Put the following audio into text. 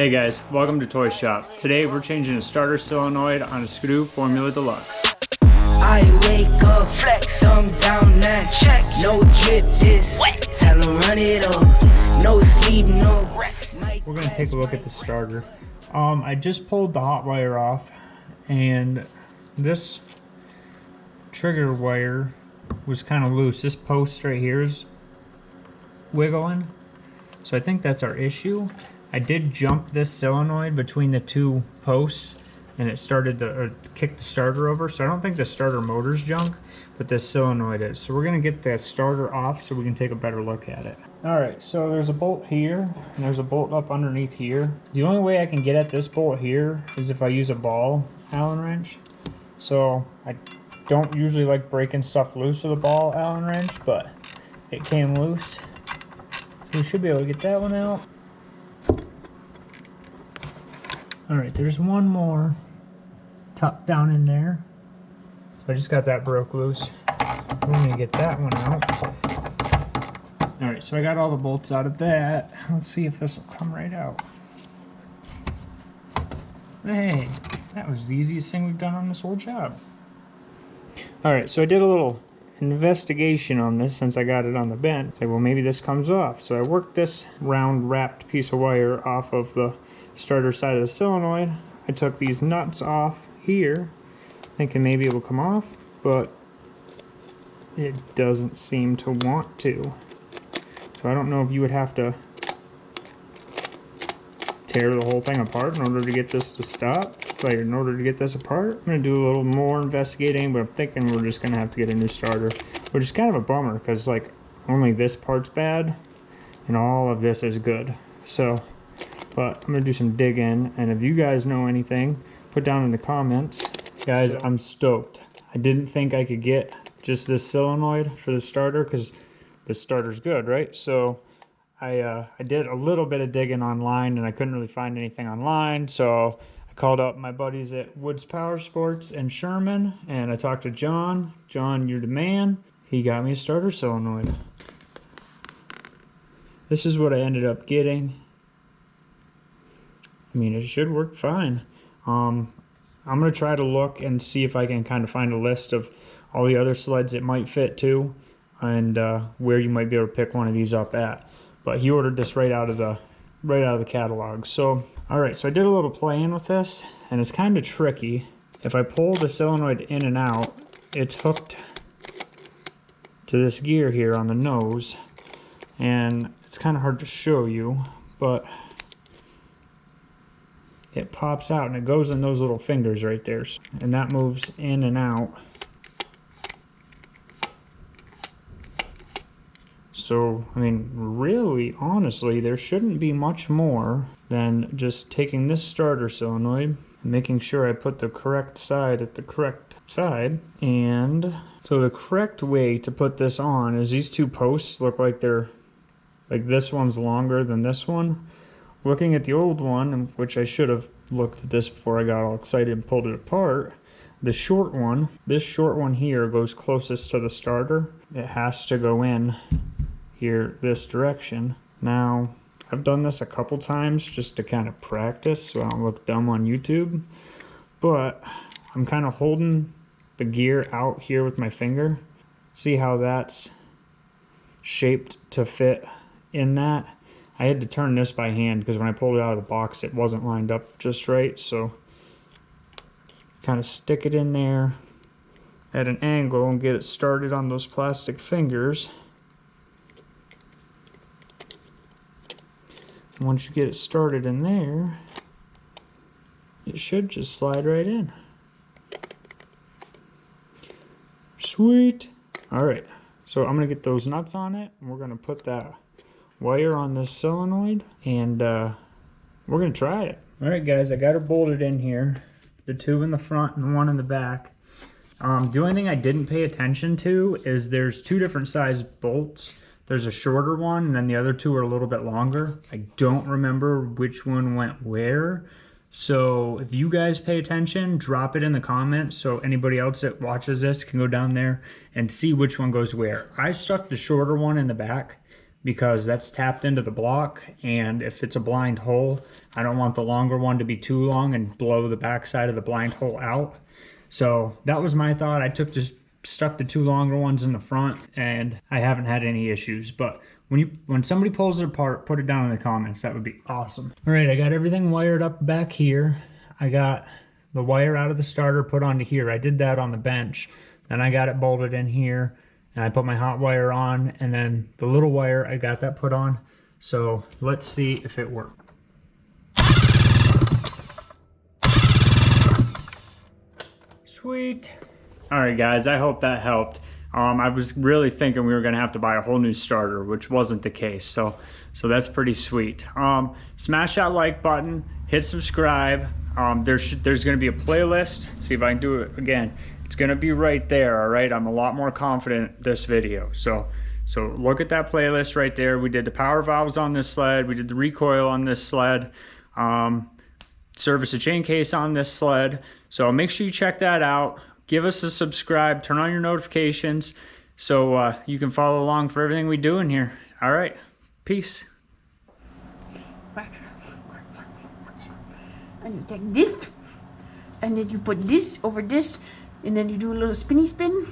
Hey guys, welcome to Toy Shop. Today we're changing a starter solenoid on a Skidoo Formula Deluxe. I wake up, flex, thumb down that check. No drip, this wet. Tell 'em run it up. No sleep, no rest. We're gonna take a look at the starter. I just pulled the hot wire off, and this trigger wire was kind of loose. This post right here is wiggling, so I think that's our issue. I did jump this solenoid between the two posts, and it started to kick the starter over. So I don't think the starter motor's junk, but this solenoid is. So we're gonna get the starter off so we can take a better look at it. All right, so there's a bolt here, and there's a bolt up underneath here. The only way I can get at this bolt here is if I use a ball Allen wrench. So I don't usually like breaking stuff loose with a ball Allen wrench, but it came loose. So we should be able to get that one out. All right, there's one more tucked down in there. So I just got that broke loose. We're gonna get that one out. All right, so I got all the bolts out of that. Let's see if this will come right out. Hey, that was the easiest thing we've done on this whole job. All right, so I did a little investigation on this since I got it on the bench. Say, well, maybe this comes off. So I worked this round wrapped piece of wire off of the starter side of the solenoid. I took these nuts off here, thinking maybe it will come off, but it doesn't seem to want to. So I don't know if you would have to tear the whole thing apart in order to get this to stop, like in order to get this apart. I'm gonna do a little more investigating, but I'm thinking we're just gonna have to get a new starter, which is kind of a bummer because like only this part's bad and all of this is good. So but I'm gonna do some digging, and if you guys know anything, put down in the comments. Guys, I'm stoked. I didn't think I could get just this solenoid for the starter because the starter's good, right? So I did a little bit of digging online, and I couldn't really find anything online, so I called up my buddies at Woods Power Sports in Sherman, and I talked to John. John, you're the man. He got me a starter solenoid. This is what I ended up getting. I mean, it should work fine. I'm going to try to look and see if I can kind of find a list of all the other sleds it might fit to, and where you might be able to pick one of these up at. But he ordered this right out of the catalog. So, all right, so I did a little playing with this, and it's kind of tricky. If I pull the solenoid in and out, it's hooked to this gear here on the nose, and it's kind of hard to show you, but it pops out and it goes in those little fingers right there, and that moves in and out. So I mean, really honestly, there shouldn't be much more than just taking this starter solenoid and making sure I put the correct side at the correct side. And so the correct way to put this on is these two posts look like they're like this one's longer than this one. Looking at the old one, which I should have looked at this before I got all excited and pulled it apart, the short one, this short one here goes closest to the starter. It has to go in here this direction. Now, I've done this a couple times just to kind of practice so I don't look dumb on YouTube, but I'm kind of holding the gear out here with my finger. See how that's shaped to fit in that? I had to turn this by hand because when I pulled it out of the box, it wasn't lined up just right. So kind of stick it in there at an angle and get it started on those plastic fingers. And once you get it started in there, it should just slide right in. Sweet. All right, so I'm gonna get those nuts on it, and we're gonna put that wire on this solenoid, and we're gonna try it. All right guys, I got her bolted in here, the two in the front and one in the back. The only thing I didn't pay attention to is there's two different size bolts. There's a shorter one, and then the other two are a little bit longer. I don't remember which one went where, so if you guys pay attention, drop it in the comments so anybody else that watches this can go down there and see which one goes where. I stuck the shorter one in the back because that's tapped into the block, and if it's a blind hole, I don't want the longer one to be too long and blow the backside of the blind hole out. So that was my thought. I just stuck the 2 longer ones in the front, and I haven't had any issues. But when somebody pulls it apart, put it down in the comments. That would be awesome. All right, I got everything wired up back here. I got the wire out of the starter put onto here. I did that on the bench. Then I got it bolted in here, and I put my hot wire on, and then the little wire, I got that put on. So let's see if it works. Sweet. All right, guys, I hope that helped. I was really thinking we were gonna have to buy a whole new starter, which wasn't the case. So that's pretty sweet. Smash that like button, hit subscribe. There's gonna be a playlist. Let's see if I can do it again. It's gonna be right there, all right? I'm a lot more confident this video. So look at that playlist right there. We did the power valves on this sled. We did the recoil on this sled. Service a chain case on this sled. So make sure you check that out. Give us a subscribe, turn on your notifications so you can follow along for everything we do in here. All right, peace. And you take this, and then you put this over this, and then you do a little spinny spin.